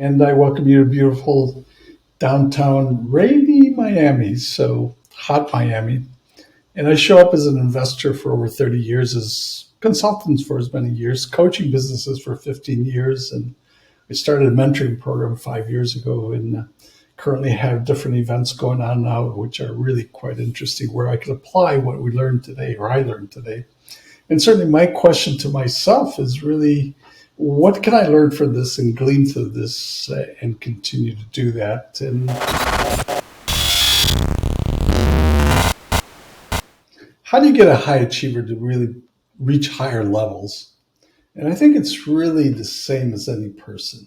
And I welcome you to beautiful downtown rainy Miami, so hot Miami. And I show up as an investor for over 30 years, as consultants for as many years, coaching businesses for 15 years. And I started a mentoring program 5 years ago and currently have different events going on now, which are really quite interesting, where I can apply what we learned today or I learned today. And certainly my question to myself is really, what can I learn from this and glean through this and continue to do that? And how do you get a high achiever to really reach higher levels? And I think it's really the same as any person.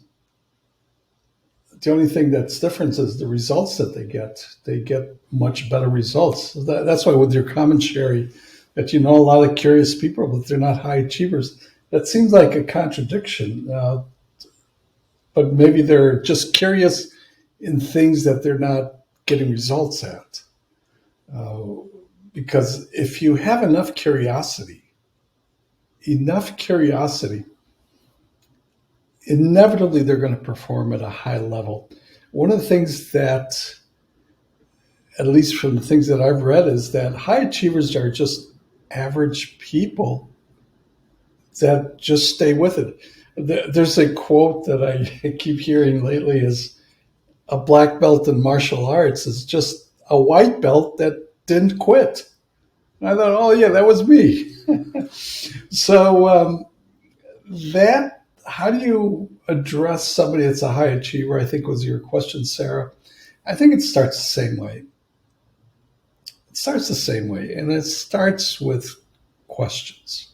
The only thing that's different is the results that they get. They get much better results. That's why with your commentary that you know a lot of curious people, but they're not high achievers. That seems like a contradiction, but maybe they're just curious in things that they're not getting results at. Uh, because if you have enough curiosity, inevitably they're going to perform at a high level. One of the things that, at least from the things that I've read, is that high achievers are just average people that just stay with it. There's a quote that I keep hearing lately is a black belt in martial arts is just a white belt that didn't quit. And I thought, oh yeah, that was me. So that, how do you address somebody that's a high achiever, I think was your question, Sarah. I think it starts the same way. It starts the same way, and it starts with questions.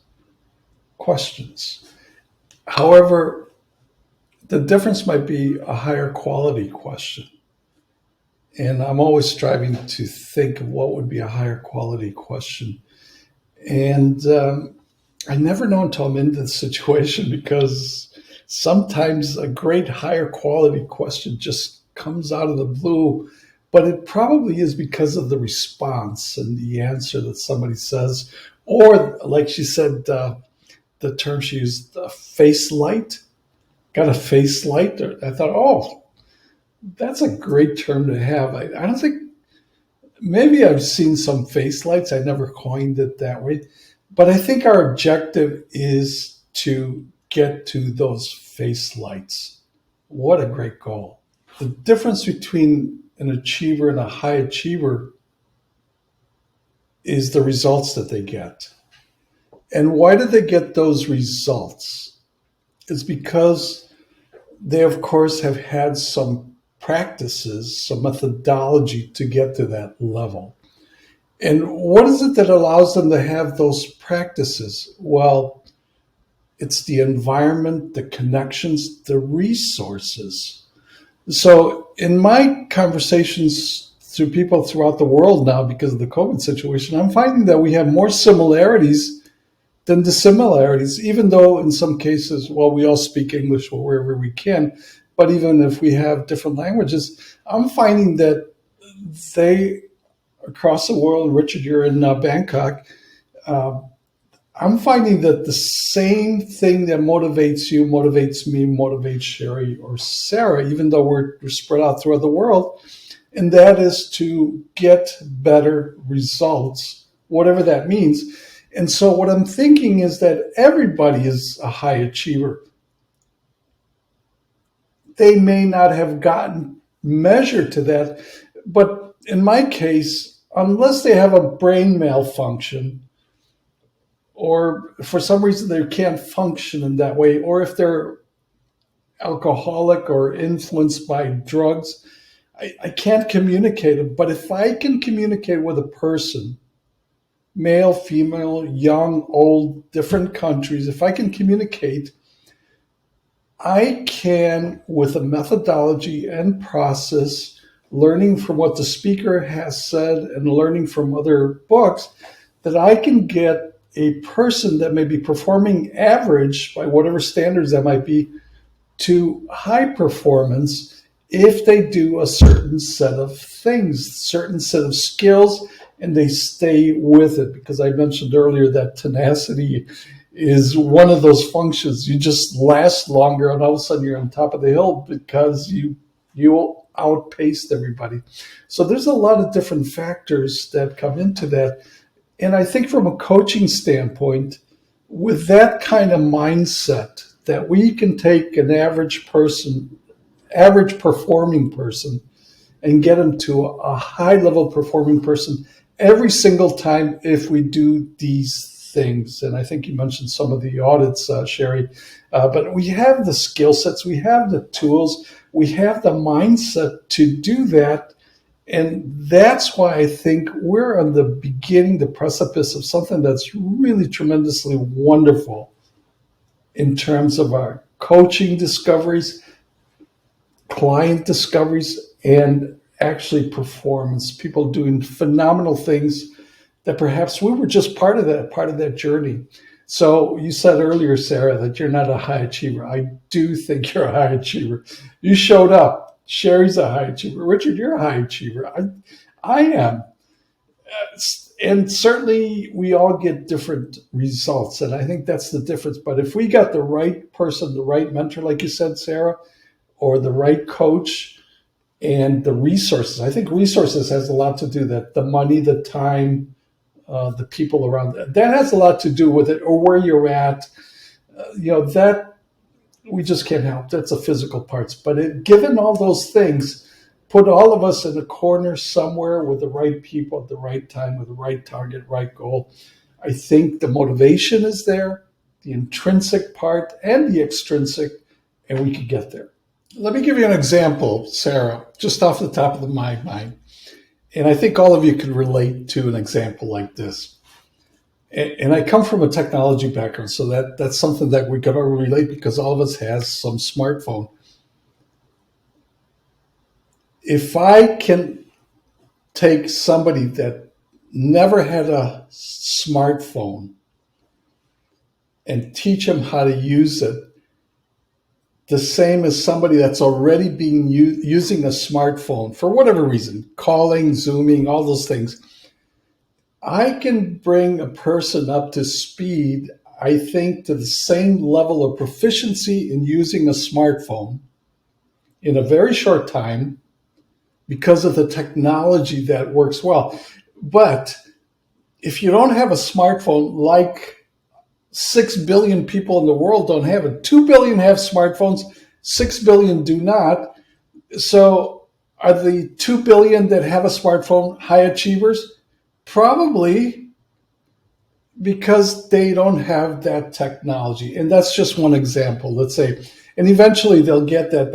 Questions. However, the difference might be a higher quality question. And I'm always striving to think of what would be a higher quality question. And I never know until I'm in this situation, because sometimes a great higher quality question just comes out of the blue, but it probably is because of the response and the answer that somebody says, or like she said, the term she used, face light, got a face light. I thought, oh, that's a great term to have. I don't think, maybe I've seen some face lights. I never coined it that way. But I think our objective is to get to those face lights. What a great goal. The difference between an achiever and a high achiever is the results that they get. And why do they get those results? It's because they, of course, have had some practices, some methodology to get to that level. And what is it that allows them to have those practices? Well, it's the environment, the connections, the resources. So in my conversations through people throughout the world now, because of the COVID situation, I'm finding that we have more similarities than the similarities, even though in some cases, well, we all speak English wherever we can, but even if we have different languages, I'm finding that they, across the world, Richard, you're in Bangkok, I'm finding that the same thing that motivates you, motivates me, motivates Sherry or Sarah, even though we're spread out throughout the world, and that is to get better results, whatever that means. And so what I'm thinking is that everybody is a high achiever. They may not have gotten measured to that, but in my case, unless they have a brain malfunction, or for some reason they can't function in that way, or if they're alcoholic or influenced by drugs, I can't communicate it. But if I can communicate with a person, male, female, young, old, different countries, if I can communicate, I can, with a methodology and process, learning from what the speaker has said and learning from other books, that I can get a person that may be performing average by whatever standards that might be to high performance if they do a certain set of things, certain set of skills, and they stay with it. Because I mentioned earlier that tenacity is one of those functions. You just last longer, and all of a sudden you're on top of the hill because you outpaced everybody. So there's a lot of different factors that come into that. And I think from a coaching standpoint, with that kind of mindset, that we can take an average person, average performing person, and get them to a high level performing person every single time if we do these things. And I think you mentioned some of the audits, Sherry, but we have the skill sets, we have the tools, we have the mindset to do that. And that's why I think we're on the beginning, the precipice of something that's really tremendously wonderful in terms of our coaching discoveries, client discoveries, and actually performance. People doing phenomenal things that perhaps we were just part of that journey. So you said earlier, Sarah, that you're not a high achiever. I do think you're a high achiever. You showed up. Sherry's a high achiever. Richard, you're a high achiever. I am. And certainly we all get different results. And I think that's the difference. But if we got the right person, the right mentor, like you said, Sarah, or the right coach and the resources, I think resources has a lot to do that. The money, the time, the people around that has a lot to do with it, or where you're at. That we just can't help. That's the physical parts. But given all those things, put all of us in a corner somewhere with the right people at the right time, with the right target, right goal. I think the motivation is there, the intrinsic part and the extrinsic, and we could get there. Let me give you an example, Sarah, just off the top of my mind. And I think all of you can relate to an example like this. And I come from a technology background, so that's something that we can all relate because all of us has some smartphone. If I can take somebody that never had a smartphone and teach them how to use it, the same as somebody that's already been using a smartphone for whatever reason, calling, Zooming, all those things, I can bring a person up to speed, I think, to the same level of proficiency in using a smartphone in a very short time because of the technology that works well. But if you don't have a smartphone, like 6 billion people in the world don't have it, 2 billion have smartphones, 6 billion do not. So are the 2 billion that have a smartphone high achievers? Probably, because they don't have that technology. And that's just one example, let's say. And eventually they'll get that,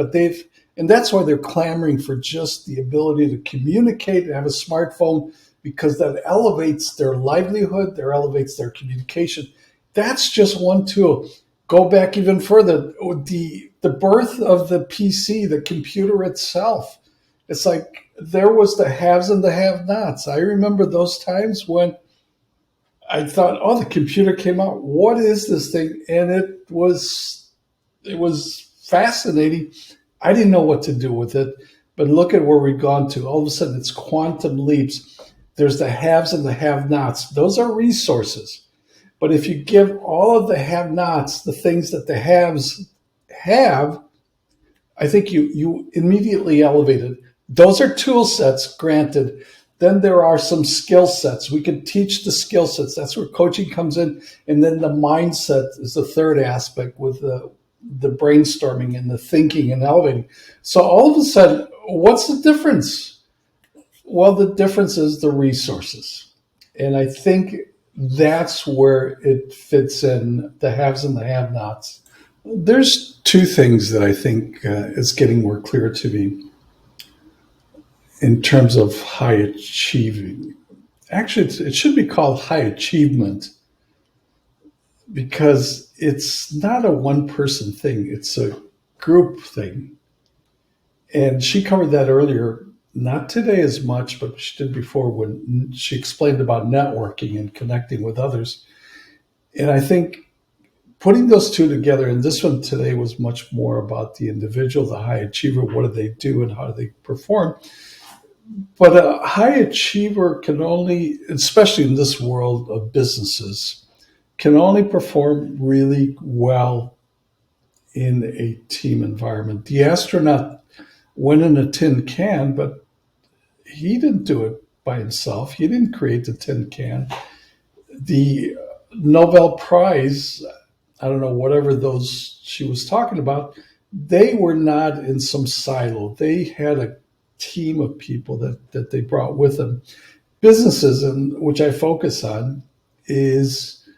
and that's why they're clamoring for just the ability to communicate and have a smartphone, because that elevates their livelihood, that elevates their communication. That's just one tool. Go back even further. The birth of the PC, the computer itself. It's like there was the haves and the have-nots. I remember those times when I thought, oh, the computer came out. What is this thing? And it was fascinating. I didn't know what to do with it, but look at where we've gone to. All of a sudden, it's quantum leaps. There's the haves and the have-nots. Those are resources. But if you give all of the have-nots the things that the haves have, I think you immediately elevate it. Those are tool sets, granted. Then there are some skill sets. We can teach the skill sets. That's where coaching comes in. And then the mindset is the third aspect with the brainstorming and the thinking and elevating. So all of a sudden, what's the difference? Well, the difference is the resources. And I think that's where it fits in, the haves and the have-nots. There's two things that I think is getting more clear to me in terms of high achieving. Actually, it should be called high achievement, because it's not a one-person thing. It's a group thing. And she covered that earlier, not today as much, but she did before when she explained about networking and connecting with others. And I think putting those two together, and this one today was much more about the individual, the high achiever, what do they do and how do they perform? But a high achiever can only, especially in this world of businesses, can only perform really well in a team environment. The astronaut went in a tin can, but he didn't do it by himself. He didn't create the tin can. The Nobel Prize, I don't know, whatever those she was talking about, they were not in some silo. They had a team of people that they brought with them. Businesses, and which I focus on, is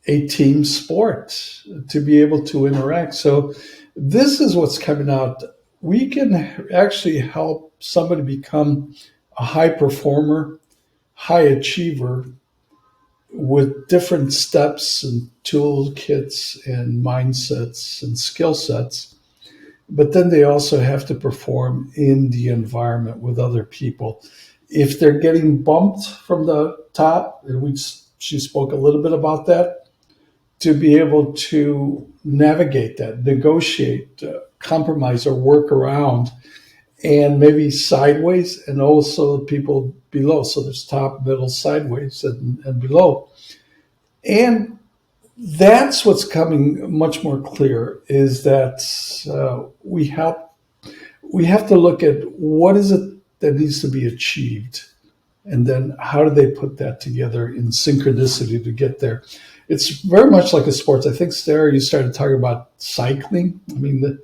a team sport to be able to interact. So this is what's coming out. We can actually help somebody become a high performer, high achiever with different steps and toolkits and mindsets and skill sets. But then they also have to perform in the environment with other people. If they're getting bumped from the top, and she spoke a little bit about that, to be able to navigate that, negotiate, compromise, or work around, and maybe sideways, and also people below. So there's top, middle, sideways, and below. And that's what's coming much more clear is that we have to look at what is it that needs to be achieved, and then how do they put that together in synchronicity to get there. It's very much like a sports. I think, Sarah, you started talking about cycling. I mean,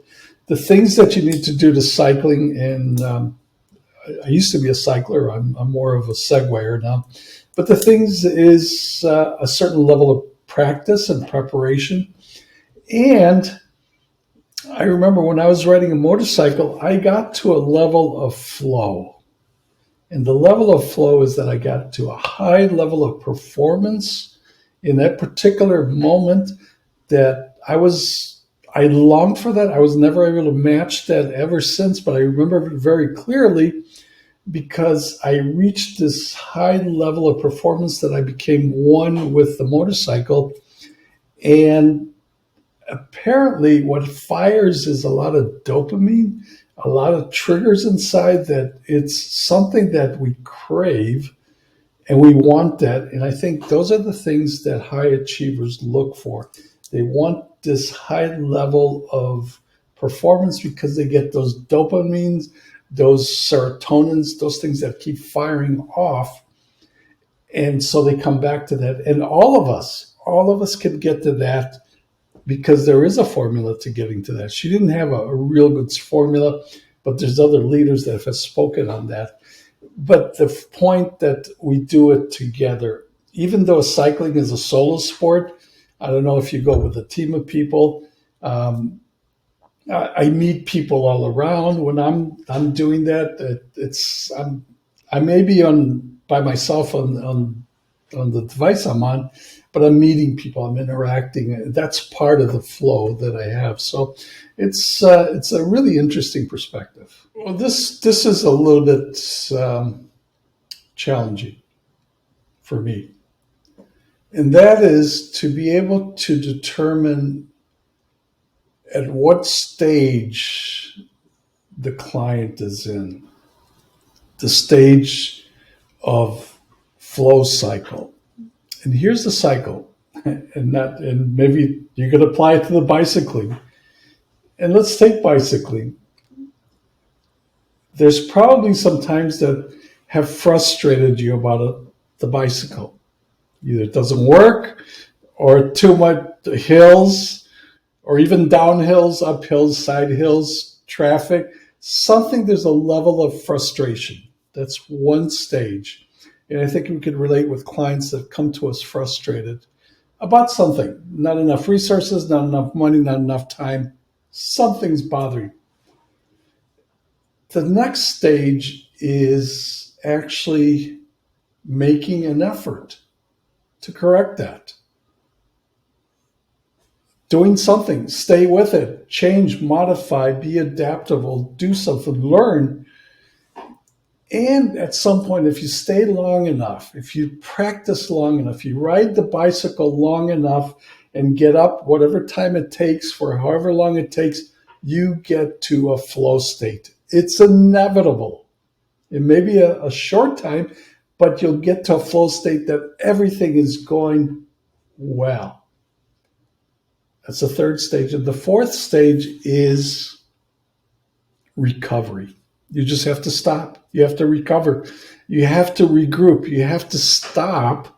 the things that you need to do to cycling, and I used to be a cycler. I'm more of a segwayer now. But the things is a certain level of practice and preparation. And I remember when I was riding a motorcycle, I got to a level of flow. And the level of flow is that I got to a high level of performance in that particular moment that I longed for that. I was never able to match that ever since, but I remember it very clearly because I reached this high level of performance that I became one with the motorcycle. And apparently what fires is a lot of dopamine, a lot of triggers inside, that it's something that we crave and we want that. And I think those are the things that high achievers look for. They want this high level of performance because they get those dopamines, those serotonins, those things that keep firing off. And so they come back to that. And all of us can get to that because there is a formula to getting to that. She didn't have a real good formula, but there's other leaders that have spoken on that. But the point that we do it together, even though cycling is a solo sport, I don't know if you go with a team of people. I meet people all around when I'm doing that. I may be on by myself on the device I'm on, but I'm meeting people, I'm interacting. That's part of the flow that I have. So it's a really interesting perspective. Well, this is a little bit challenging for me, and that is to be able to determine at what stage the client is in, the stage of flow cycle. And here's the cycle, and maybe you could apply it to the bicycling. And let's take bicycling. There's probably some times that have frustrated you about the bicycle. Either it doesn't work, or too much hills, or even downhills, uphills, side hills, traffic. There's a level of frustration. That's one stage. And I think we could relate with clients that come to us frustrated about something. Not enough resources, not enough money, not enough time. Something's bothering. The next stage is actually making an effort to correct that. Doing something, stay with it, change, modify, be adaptable, do something, learn. And at some point, if you stay long enough, if you practice long enough, you ride the bicycle long enough and get up whatever time it takes for however long it takes, you get to a flow state. It's inevitable. It may be a short time, but you'll get to a flow state that everything is going well. That's the third stage. And the fourth stage is recovery. You just have to stop. You have to recover. You have to regroup. You have to stop.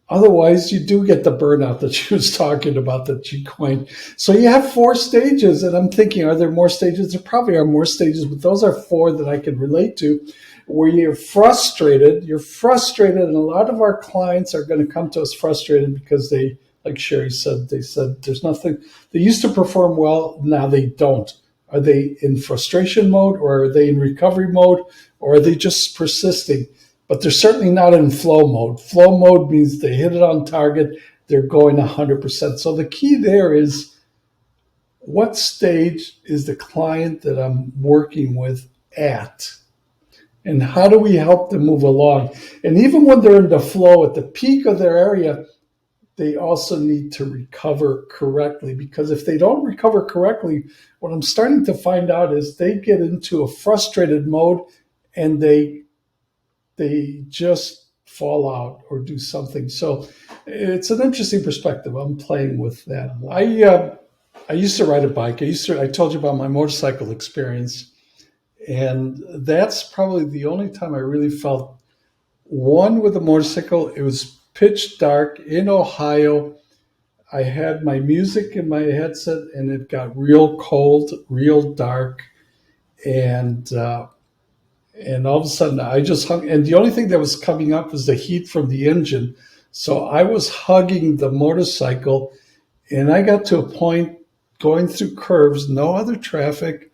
Otherwise, you do get the burnout that she was talking about that she coined. So you have four stages. And I'm thinking, are there more stages? There probably are more stages, but those are four that I can relate to where you're frustrated. You're frustrated. And a lot of our clients are going to come to us frustrated because they, like Sherry said, they said there's nothing. They used to perform well. Now they don't. Are they in frustration mode or are they in recovery mode or are they just persisting? But they're certainly not in flow mode. Flow mode means they hit it on target. They're going 100%. So the key there is what stage is the client that I'm working with at? And how do we help them move along? And even when they're in the flow at the peak of their area, they also need to recover correctly, because if they don't recover correctly, what I'm starting to find out is they get into a frustrated mode and they just fall out or do something. So it's an interesting perspective. I'm playing with that. I used to ride a bike. I told you about my motorcycle experience, and that's probably the only time I really felt one with a motorcycle. It was pitch dark in Ohio. I had my music in my headset, and it got real cold, real dark, and all of a sudden I just hung. And the only thing that was coming up was the heat from the engine. So I was hugging the motorcycle, and I got to a point going through curves, no other traffic,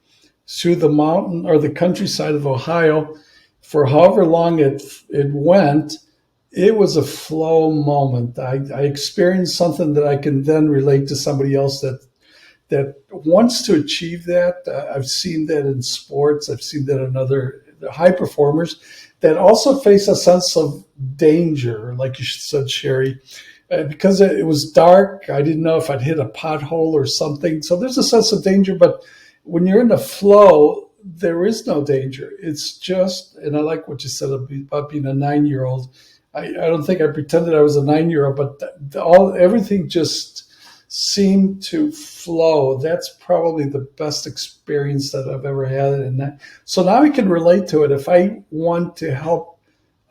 through the mountain or the countryside of Ohio for however long it went. It was a flow moment. I experienced something that I can then relate to somebody else that wants to achieve that. I've seen that in sports. I've seen that in other high performers that also face a sense of danger, like you said, Sherry. Because it was dark, I didn't know if I'd hit a pothole or something. So there's a sense of danger, but when you're in the flow, there is no danger. It's just, and I like what you said about being a 9-year-old. I don't think I pretended I was a 9-year-old, but everything just seemed to flow. That's probably the best experience that I've ever had. And so now I can relate to it. If I want to help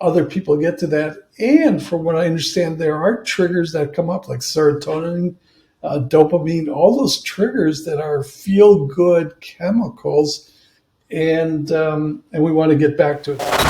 other people get to that, and from what I understand, there are triggers that come up like serotonin, dopamine, all those triggers that are feel-good chemicals, and we want to get back to it.